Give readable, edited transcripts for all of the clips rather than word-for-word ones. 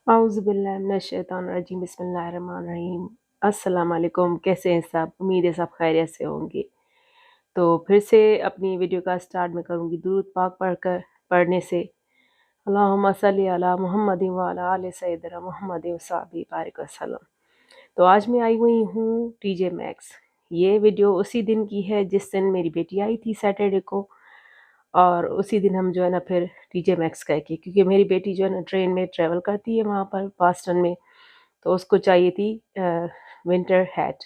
औज़ुबिल्लाहिमिनश्शैतानिर्रजीम बिस्मिल्लाहिर्रहमानिर्रहीम। अस्सलाम वालेकुम। कैसे हैं सब? उम्मीद है सब खैरियत से होंगे। तो फिर से अपनी वीडियो का स्टार्ट मैं करूँगी दुरूद पाक पढ़ने से। अल्लाहुम्मा सल्ली अला मुहम्मदिन व अला आले सय्यिदना मुहम्मदिन व सहबिही बारिक वसल्लम। तो आज मैं आई हुई हूँ टीजे मैक्स। ये वीडियो उसी दिन की है जिस दिन मेरी बेटी आई थी सैटरडे को, और उसी दिन हम जो है ना फिर टीजे मैक्स गए कि क्योंकि मेरी बेटी जो है ना ट्रेन में ट्रैवल करती है वहाँ पर बॉस्टन में, तो उसको चाहिए थी विंटर हैट।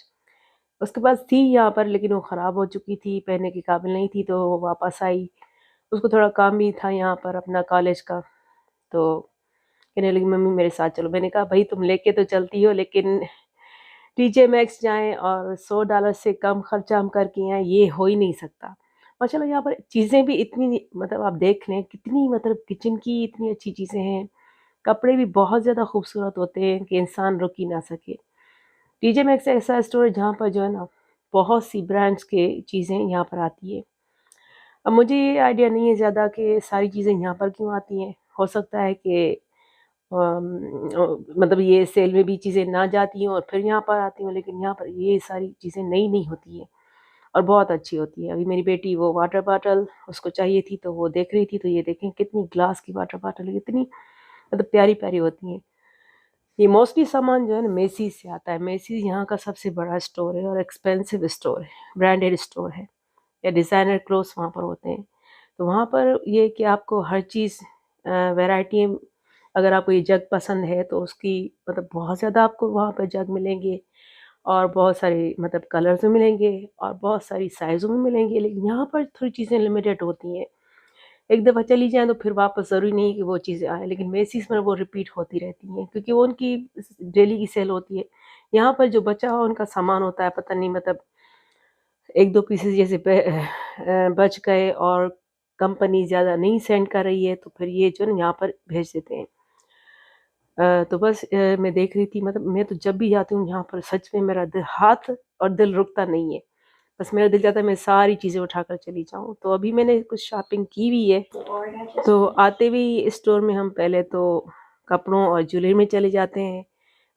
उसके पास थी यहाँ पर, लेकिन वो ख़राब हो चुकी थी, पहनने के काबिल नहीं थी, तो वो वापस आई। उसको थोड़ा काम भी था यहाँ पर अपना कॉलेज का, तो कहने लगी मम्मी मेरे साथ चलो। मैंने कहा भाई तुम लेके तो चलती हो, लेकिन टीजे मैक्स जाएँ और $100 से कम खर्चा हम करके आएँ, ये हो ही नहीं सकता। माशाल्लाह यहाँ पर चीज़ें भी इतनी, मतलब आप देख लें कितनी, मतलब किचन की इतनी अच्छी चीज़ें हैं। कपड़े भी बहुत ज़्यादा खूबसूरत होते हैं कि इंसान रुक ही ना सके। टीजे मैक्स ऐसा स्टोर है जहाँ पर जो है ना बहुत सी ब्रांड्स के चीज़ें यहाँ पर आती है। अब मुझे ये आइडिया नहीं है ज़्यादा कि सारी चीज़ें यहाँ पर क्यों आती हैं। हो सकता है कि मतलब ये सेल में भी चीज़ें ना जाती हों और फिर यहाँ पर आती हों, लेकिन यहाँ पर ये सारी चीज़ें नई-नई होती हैं और बहुत अच्छी होती है। अभी मेरी बेटी वो वाटर बॉटल उसको चाहिए थी, तो वो देख रही थी, तो ये देखें कितनी ग्लास की वाटर बॉटल है, कितनी मतलब प्यारी-प्यारी होती हैं। ये मोस्टली सामान जो है ना मेसीज़ से आता है। मेसीज़ यहाँ का सबसे बड़ा स्टोर है और एक्सपेंसिव स्टोर है, ब्रांडेड स्टोर है, या डिज़ाइनर क्लोथ्स वहाँ पर होते हैं। तो वहाँ पर ये कि आपको हर चीज़ वैरायटी, अगर आपको ये जग पसंद है तो उसकी मतलब बहुत ज़्यादा आपको वहाँ पर जग मिलेंगे, और बहुत सारे मतलब कलर्स में मिलेंगे और बहुत सारी साइज़ों में मिलेंगे। लेकिन यहाँ पर थोड़ी चीज़ें लिमिटेड होती हैं। एक दफ़ा चली जाएँ तो फिर वापस ज़रूरी नहीं है कि वो चीज़ें आएँ, लेकिन मेसिस में वो रिपीट होती रहती हैं क्योंकि वो उनकी डेली की सेल होती है। यहाँ पर जो बचा हुआ उनका सामान होता है, पता नहीं मतलब 1-2 पीसेस जैसे बच गए और कंपनी ज़्यादा नहीं सेंड कर रही है, तो फिर ये जो है ना यहाँ पर भेज देते हैं। तो बस मैं देख रही थी, मतलब मैं तो जब भी जाती हूँ यहाँ पर सच में मेरा हाथ और दिल रुकता नहीं है। बस मेरा दिल चाहता है मैं सारी चीज़ें उठाकर चली जाऊँ। तो अभी मैंने कुछ शॉपिंग की हुई है। तो आते हुए स्टोर में हम पहले तो कपड़ों और ज्वेलरी में चले जाते हैं।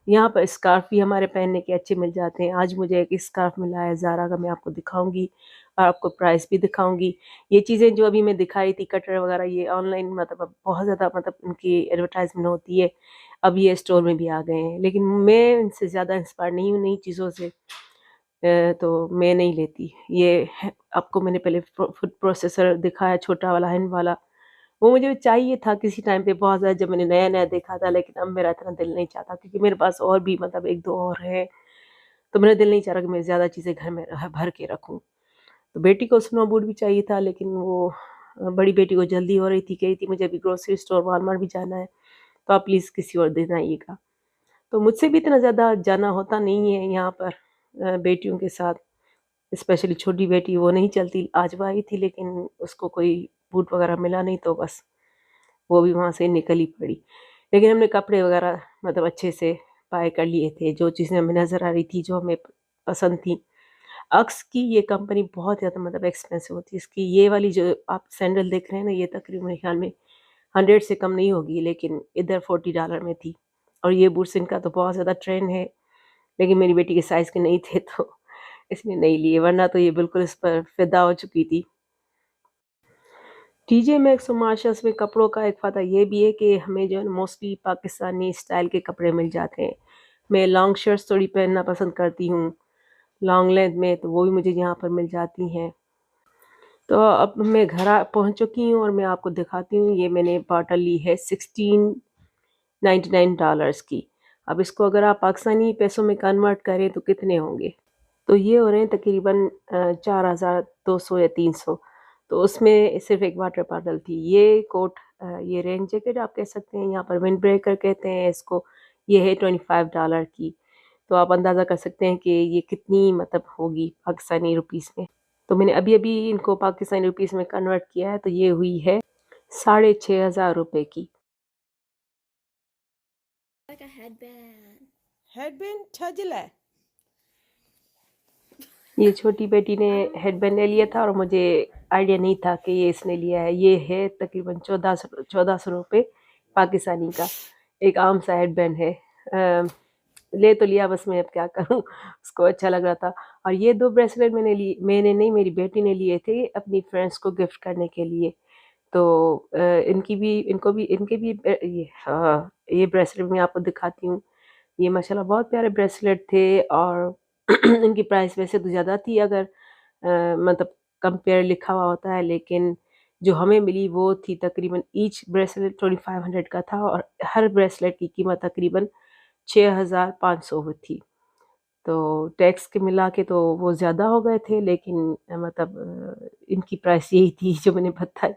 यहाँ पर स्कार्फ़ भी हमारे पहनने के अच्छे मिल जाते हैं। आज मुझे एक स्कार्फ़ मिला है ज़ारा का, मैं आपको दिखाऊँगी और आपको प्राइस भी दिखाऊँगी। ये चीज़ें जो अभी मैं दिखाई थी कटर वग़ैरह, ये ऑनलाइन मतलब अब बहुत ज़्यादा मतलब इनकी एडवर्टाइज़मेंट होती है। अब ये स्टोर में भी आ गए हैं, लेकिन मैं इनसे ज़्यादा इंस्पायर नहीं हूँ नई चीज़ों से। तो मैं नहीं लेती। ये है, आपको मैंने पहले फूड प्रोसेसर दिखाया छोटा वाला हैंड वाला, वो मुझे चाहिए था किसी टाइम पे बहुत ज़्यादा जब मैंने नया-नया देखा था, लेकिन अब मेरा इतना दिल नहीं चाहता क्योंकि मेरे पास और भी मतलब 1-2 और हैं, तो मेरा दिल नहीं चाह रहा कि मैं ज़्यादा चीज़ें घर में भर के रखूँ। तो बेटी को स्नो बूट भी चाहिए था, लेकिन वो बड़ी बेटी को जल्दी हो रही थी, कह रही थी मुझे अभी ग्रोसरी स्टोर वॉलमार्ट भी जाना है, तो आप प्लीज़ किसी और दिन आइएगा। तो मुझसे भी इतना ज़्यादा जाना होता नहीं है यहाँ पर बेटियों के साथ। स्पेशली छोटी बेटी वो नहीं चलती, आज वो आई थी लेकिन उसको कोई बूट वगैरह मिला नहीं, तो बस वो भी वहाँ से निकल ही पड़ी। लेकिन हमने कपड़े वगैरह मतलब अच्छे से बाय कर लिए थे, जो चीज़ें हमें नज़र आ रही थी, जो हमें पसंद थी। अक्स की ये कंपनी बहुत ज़्यादा मतलब एक्सपेंसिव होती है। इसकी ये वाली जो आप सैंडल देख रहे हैं ना, ये तकरीबन मेरे ख़्याल में 100 से कम नहीं होगी, लेकिन इधर $40 में थी। और ये बूट्स इनका तो बहुत ज़्यादा ट्रेंड है, लेकिन मेरी बेटी के साइज़ के नहीं थे तो इसने नहीं लिए, वरना तो ये बिल्कुल इस पर फ़िदा हो चुकी थी। टीजे मैक्स और मार्शल्स में कपड़ों का एक फ़ायदा ये भी है कि हमें जो है ना मोस्टली पाकिस्तानी स्टाइल के कपड़े मिल जाते हैं। मैं लॉन्ग शर्ट्स थोड़ी पहनना पसंद करती हूँ, लॉन्ग लेंथ में, तो वो भी मुझे यहाँ पर मिल जाती हैं। तो अब मैं घर पहुँच चुकी हूँ और मैं आपको दिखाती हूँ, ये मैंने बॉटल ली है $16.99 की। अब इसको अगर आप पाकिस्तानी पैसों में कन्वर्ट करें तो कितने होंगे? तो ये हो रहे हैं तकरीबन 4200 या 300। तो उसमें सिर्फ़ एक वाटर बॉटल थी। ये कोट ये रेन जैकेट आप कह सकते हैं, यहाँ पर विंड ब्रेकर कहते हैं इसको, ये है $25 की। तो आप अंदाज़ा कर सकते हैं कि ये कितनी मतलब होगी पाकिस्तानी रुपीस में। तो मैंने अभी-अभी इनको पाकिस्तानी रुपीस में कन्वर्ट किया है, तो ये हुई है साढ़े 6,000 रुपए की। Like a headband. हेडबैंड छजला है। ये छोटी बेटी ने हेडबैंड ले लिया था और मुझे आइडिया नहीं था कि ये इसने लिया है। ये है तकरीबन 1400 रुपए पाकिस्तानी का। एक आम सा हेड बैंड है। ले तो लिया, बस मैं अब क्या करूँ, उसको अच्छा लग रहा था। और ये 2 ब्रेसलेट मैंने नहीं, मेरी बेटी ने लिए थे अपनी फ्रेंड्स को गिफ्ट करने के लिए। तो इनके भी ये ब्रेसलेट मैं आपको दिखाती हूँ। ये माशाल्लाह बहुत प्यारे ब्रेसलेट थे और इनकी प्राइस वैसे तो ज़्यादा थी, अगर मतलब कंपेयर लिखा हुआ होता है, लेकिन जो हमें मिली वो थी तकरीबन ईच ब्रेसलेट 2500 का था और हर ब्रेसलेट की कीमत तकरीबन 6500 वो थी। तो टैक्स के मिला के तो वो ज़्यादा हो गए थे, लेकिन मतलब इनकी प्राइस यही थी जो मैंने बताई।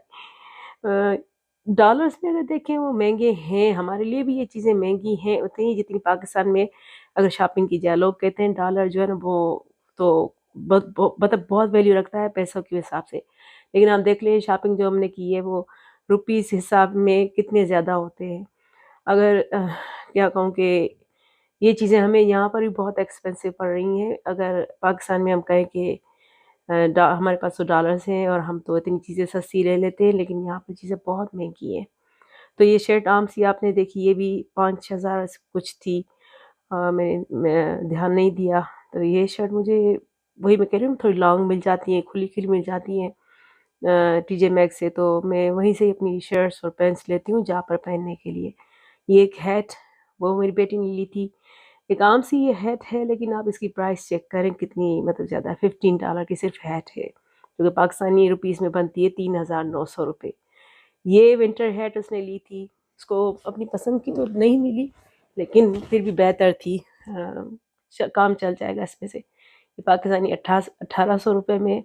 डॉलर्स में अगर देखें वो महँगे हैं, हमारे लिए भी ये चीज़ें महँगी हैं उतनी ही जितनी पाकिस्तान में अगर शॉपिंग की जाए। लोग कहते हैं डॉलर जो है ना वो तो मतलब बहुत वैल्यू रखता है पैसों के हिसाब से। लेकिन आप देख लें शॉपिंग जो हमने की है वो रुपीज़ हिसाब में कितने ज़्यादा होते हैं। अगर क्या कहूँ कि ये चीज़ें हमें यहाँ पर भी बहुत एक्सपेंसिव पड़ रही हैं। अगर पाकिस्तान में हम कहें कि हमारे पास तो डॉलर्स हैं और हम तो इतनी चीज़ें सस्ती ले लेते हैं, लेकिन यहाँ पर चीज़ें बहुत महंगी हैं। तो ये शर्ट आम सी आपने देखी, ये भी 5,000 कुछ थी। मैं ध्यान नहीं दिया। तो ये शर्ट मुझे, वही मैं कह रही हूँ, थोड़ी लॉन्ग मिल जाती हैं, खुली-खुली मिल जाती हैं टीजे मैक्स से, तो मैं वहीं से ही अपनी शर्ट्स और पैंट्स लेती हूँ जहाँ पर पहनने के लिए। ये एक हैट, वो मेरी बेटी ने ली थी। एक आम सी ये हैट है, लेकिन आप इसकी प्राइस चेक करें कितनी मतलब ज़्यादा है, $15 की सिर्फ हैट है, जो कि पाकिस्तानी रुपीस में बनती है 3,900 रुपये। ये विंटर हैट उसने ली थी, उसको अपनी पसंद की तो नहीं मिली, लेकिन फिर भी बेहतर थी। काम चल जाएगा इसमें से। ये पाकिस्तानी 1800 रुपये में,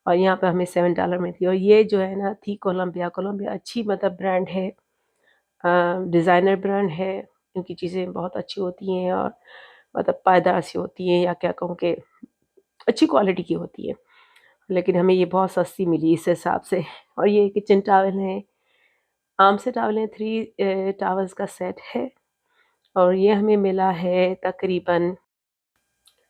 और यहाँ पे हमें $7 में थी। और ये जो है ना थी कोलंबिया। कोलंबिया अच्छी मतलब ब्रांड है, डिज़ाइनर ब्रांड है। इनकी चीज़ें बहुत अच्छी होती हैं और मतलब पायदार सी होती हैं, या क्या कहूँ कि अच्छी क्वालिटी की होती है। लेकिन हमें ये बहुत सस्ती मिली इस हिसाब से। और ये किचन टॉवल हैं, आम से टॉवल हैं, 3 टॉवल्स का सेट है और ये हमें मिला है तकरीबन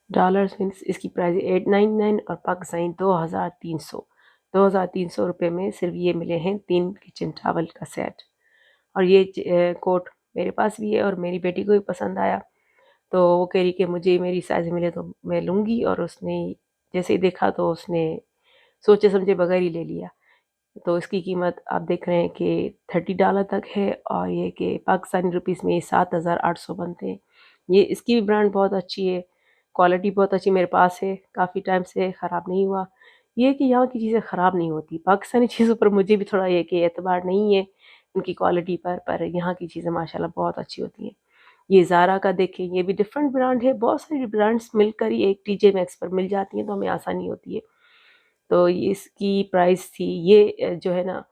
डॉलर्स मीन्स इसकी प्राइस 899 और पाकिस्तानी 2,300 रुपये में सिर्फ ये मिले हैं 3 किचन टॉवल का सेट। और ये कोट मेरे पास भी है और मेरी बेटी को भी पसंद आया, तो वो कह रही कि मुझे मेरी साइज़ मिले तो मैं लूँगी, और उसने जैसे ही देखा तो उसने सोचे समझे बगैर ही ले लिया। तो इसकी कीमत आप देख रहे हैं कि $30 तक है, और ये कि पाकिस्तानी रुपीस में 7,800 बनते हैं। ये इसकी भी ब्रांड बहुत अच्छी है, क्वालिटी बहुत अच्छी मेरे पास है, काफ़ी टाइम से ख़राब नहीं हुआ। ये है कि यहाँ की चीज़ें ख़राब नहीं होती, पाकिस्तानी चीज़ों पर मुझे भी थोड़ा ये कि एतबार नहीं है उनकी क्वालिटी पर यहाँ की चीज़ें माशाल्लाह बहुत अच्छी होती हैं। ये ज़ारा का देखें, ये भी डिफरेंट ब्रांड है, बहुत सारी ब्रांड्स मिलकर ही एक टीजे मैक्स पर मिल जाती हैं, तो हमें आसानी होती है। तो इसकी प्राइस थी ये जो है ना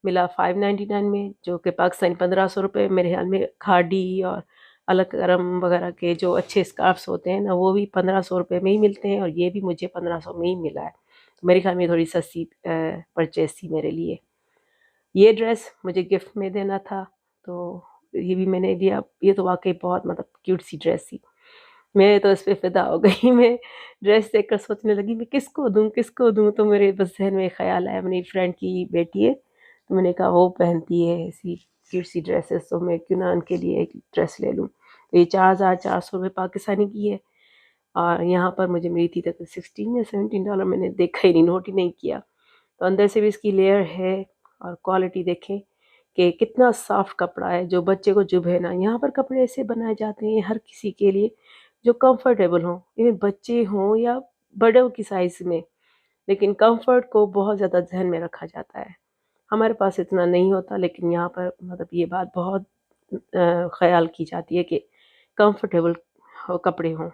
मिला 599 में, जो कि पाकिस्तानी 1500 रुपये मेरे ख्याल में। खादी और अलग करम वगैरह के जो अच्छे स्कार्फ्स होते हैं ना वो भी 1500 रुपये में ही मिलते हैं, और ये भी मुझे 1500 में ही मिला है। तो मेरे ख्याल में थोड़ी सस्ती परचेज़ थी मेरे लिए। ये ड्रेस मुझे गिफ्ट में देना था, तो ये भी मैंने लिया। ये तो वाक़ई बहुत मतलब क्यूट सी ड्रेस थी। मैं तो इस पे फ़िदा हो गई। मैं ड्रेस देखकर सोचने लगी मैं किसको दूँ, किसको दूँ? तो मेरे बस ज़हन में ख़्याल आया, मेरी फ्रेंड की बेटी है, तो मैंने कहा वो पहनती है ऐसी क्यूट सी ड्रेसेस, तो मैं क्यों ना उनके लिए एक ड्रेस ले लूँ। तो ये 4,400 रुपये पाकिस्तानी की है, और यहाँ पर मुझे मिली थी तक 16 या $17, मैंने देखा ही नहीं, नोट ही नहीं किया। तो अंदर से भी इसकी लेयर है, और क्वालिटी देखें कि कितना सॉफ्ट कपड़ा है, जो बच्चे को चुभे ना। यहाँ पर कपड़े ऐसे बनाए जाते हैं हर किसी के लिए जो कंफर्टेबल हों, इवन बच्चे हों या बड़ों की साइज़ में, लेकिन कंफर्ट को बहुत ज़्यादा ध्यान में रखा जाता है। हमारे पास इतना नहीं होता, लेकिन यहाँ पर मतलब ये बात बहुत ख़याल की जाती है कि कंफर्टेबल हो कपड़े हों।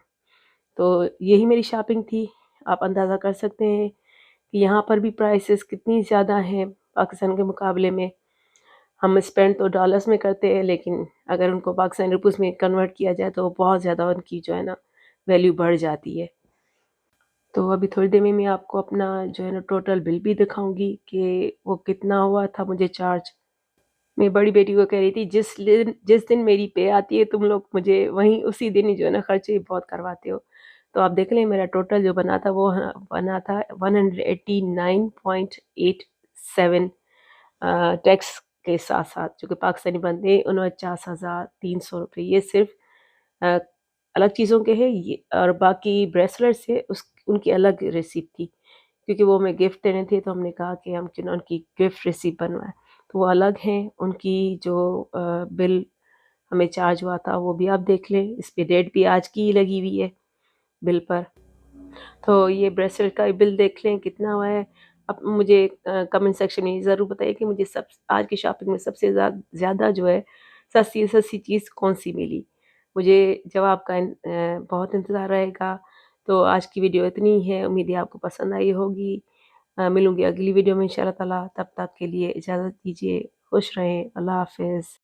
तो यही मेरी शॉपिंग थी। आप अंदाज़ा कर सकते हैं कि यहाँ पर भी प्राइसेस कितनी ज़्यादा हैं पाकिस्तान के मुकाबले में। हम स्पेंड तो डॉलर्स में करते हैं, लेकिन अगर उनको पाकिस्तानी रुपीस में कन्वर्ट किया जाए तो बहुत ज़्यादा उनकी जो है ना वैल्यू बढ़ जाती है। तो अभी थोड़ी देर में मैं आपको अपना जो है ना टोटल बिल भी दिखाऊँगी कि वो कितना हुआ था मुझे चार्ज। मेरी बड़ी बेटी को कह रही थी जिस दिन मेरी पे आती है तुम लोग मुझे वहीं उसी दिन ही जो है ना खर्चे बहुत करवाते हो। तो आप देख लें मेरा टोटल जो बना था वो बना था 189.87 टैक्स के साथ साथ जो कि पाकिस्तानी बनते 49,300 रुपये, ये सिर्फ अलग चीज़ों के हैं ये, और बाकी ब्रेसलेट से उस उनकी अलग रिसिप्ट थी, क्योंकि वो हमें गिफ्ट देने थे, तो हमने कहा कि हम क्यों ना उनकी गिफ्ट रिसिप्ट बनवाएं, तो वो अलग हैं। उनकी जो बिल हमें चार्ज हुआ था वो भी आप देख लें, इस पे डेट भी आज की ही लगी हुई है बिल पर। तो ये ब्रेसलेट का बिल देख लें कितना हुआ है। अब मुझे कमेंट सेक्शन में ज़रूर बताइए कि मुझे सब आज की शॉपिंग में सबसे ज़्यादा जो है सस्ती से सस्ती चीज़ कौन-सी मिली। मुझे जवाब का बहुत इंतज़ार रहेगा। तो आज की वीडियो इतनी ही है, उम्मीद है आपको पसंद आई होगी। मिलूँगी अगली वीडियो में इंशाअल्लाह ताला, तब तक के लिए इजाज़त दीजिए। खुश रहें, अल्लाह हाफ़िज़।